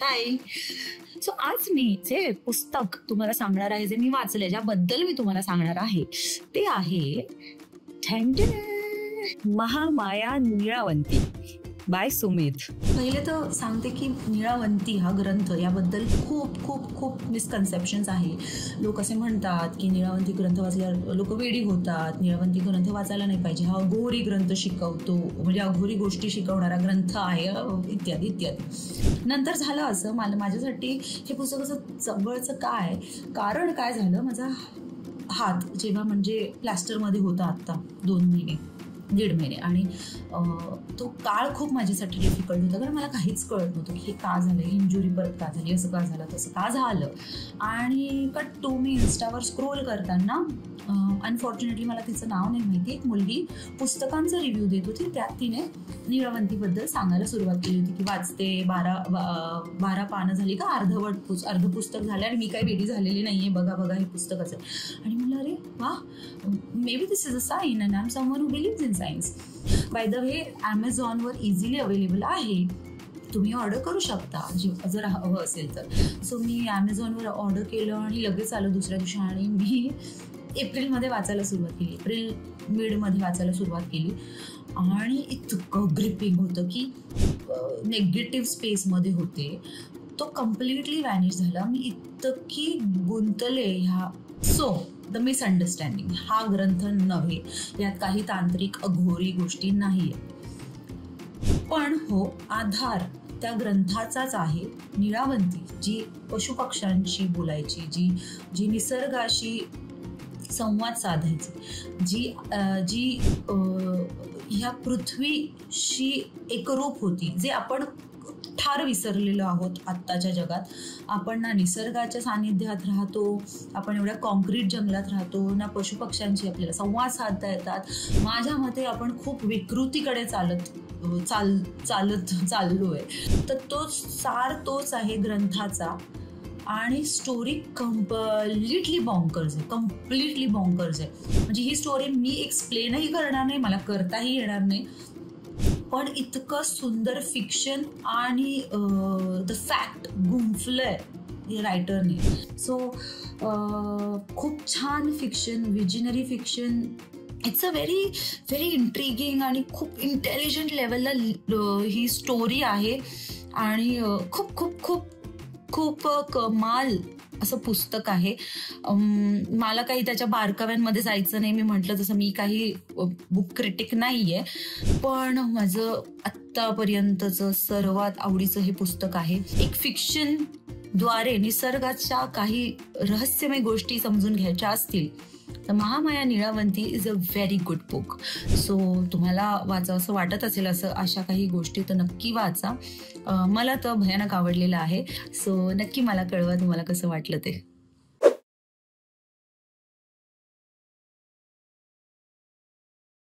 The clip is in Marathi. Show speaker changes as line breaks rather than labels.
हाय. सो आज मी जे पुस्तक तुम्हाला सांगणार आहे, जे मी वाचले, ज्याबद्दल मी तुम्हाला सांगणार आहे, ते आहे महामाया नीळावंती बाय सुमित. पहिले तर सांगते की नीळावंती हा ग्रंथ याबद्दल खूप खूप खूप मिसकन्सेप्शन्स आहे. लोक असे म्हणतात की नीळावंती ग्रंथ वाचल्यावर लोक वेडी होतात, नीळावंती ग्रंथ वाचायला नाही पाहिजे, हा अघोरी ग्रंथ शिकवतो, म्हणजे अघोरी गोष्टी शिकवणारा ग्रंथ आहे, इत्यादी इत्यादी. नंतर झालं असं, माझ्यासाठी हे पुस्तक असं जवळचं काय, कारण काय झालं, माझा हात जेव्हा म्हणजे प्लॅस्टरमध्ये होता आत्ता 2 महिने 1.5 महिने, आणि तो काळ खूप माझ्यासाठी डिफिकल्ट होता, कारण मला काहीच कळत नव्हतं की हे का झालं, इंजुरी परत का झाली, असं का झालं, तसं का झालं. आणि कट टू मी इन्स्टावर स्क्रोल करताना अनफॉर्च्युनेटली मला तिचं नाव नाही माहिती, एक मुलगी पुस्तकांचा रिव्ह्यू देत होती, त्यात तिने नीळावंतीबद्दल सांगायला सुरुवात केली होती की वाचते, 12 पानं झाली का, अर्ध पुस्तक झालं आणि मी काही वेडी झालेली नाहीये, बघा हे पुस्तकाचं. आणि म्हणलं अरे वा, maybe this is a sign and I am someone who believes in science. By the way ॲमेझॉनवर इझिली अवेलेबल आहे, तुम्ही ऑर्डर करू शकता जर हवं असेल तर. सो मी ॲमेझॉनवर ऑर्डर केलं आणि लगेच आलं दुसऱ्या दिवशी, आणि मी एप्रिलमध्ये वाचायला सुरुवात केली, एप्रिल मिडमध्ये वाचायला सुरुवात केली. आणि इतकं ग्रिपिंग होतं की नेगेटिव्ह स्पेसमध्ये होते, तो कम्प्लिटली व्हॅनिश झाला. मी इतकी गुंतले ह्या. सो द मिसअंडरस्टँडिंग, हा ग्रंथ नव्हे, यात काही तांत्रिक अघोरी गोष्टी नाहीये, पण हो, आधार त्या ग्रंथाचाच आहे. नीळावंती जी पशुपक्ष्यांशी बोलायची, जी निसर्गाशी संवाद साधायची, जी ह्या पृथ्वीशी एकरूप होती, जे आपण ठार विसरलेलो आहोत आत्ताच्या जगात. आपण ना निसर्गाच्या सानिध्यात राहतो, आपण एवढ्या कॉन्क्रीट जंगलात राहतो, ना पशुपक्ष्यांशी आपल्याला संवाद साधता येतात. माझ्या मते आपण खूप विकृतीकडे चाललोय. तर तोच आहे ग्रंथाचा, आणि स्टोरी कम्प्लिटली बॉन्कर्स आहे. म्हणजे ही स्टोरी मी एक्सप्लेनही करणार नाही, मला करताही येणार नाही, पण इतकं सुंदर फिक्शन आणि द फॅक्ट गुंफलंय रायटरने. सो खूप छान fiction, visionary fiction. It's a very very intriguing आणि खूप इंटेलिजंट लेवलला ही स्टोरी आहे, आणि खूप खूप खूप खूप कमाल असं पुस्तक आहे. मला काही त्याच्या बारकाव्यांमध्ये जायचं नाही, मी म्हटलं तसं मी काही बुक क्रिटिक नाहीये, पण माझं आत्तापर्यंतचं सर्वात आवडीचं हे पुस्तक आहे. एक फिक्शन द्वारे निसर्गाच्या काही रहस्यमय गोष्टी समजून घ्यायच्या असतील तर Mahamaya Nilavanti is a very good book. So तुम्हाला वाचावं असं वाटत असेल अशा काही गोष्टी तर नक्की वाचा. मला तर भयानक आवडलेलं आहे. सो नक्की मला कळवा तुम्हाला कसं वाटलं ते.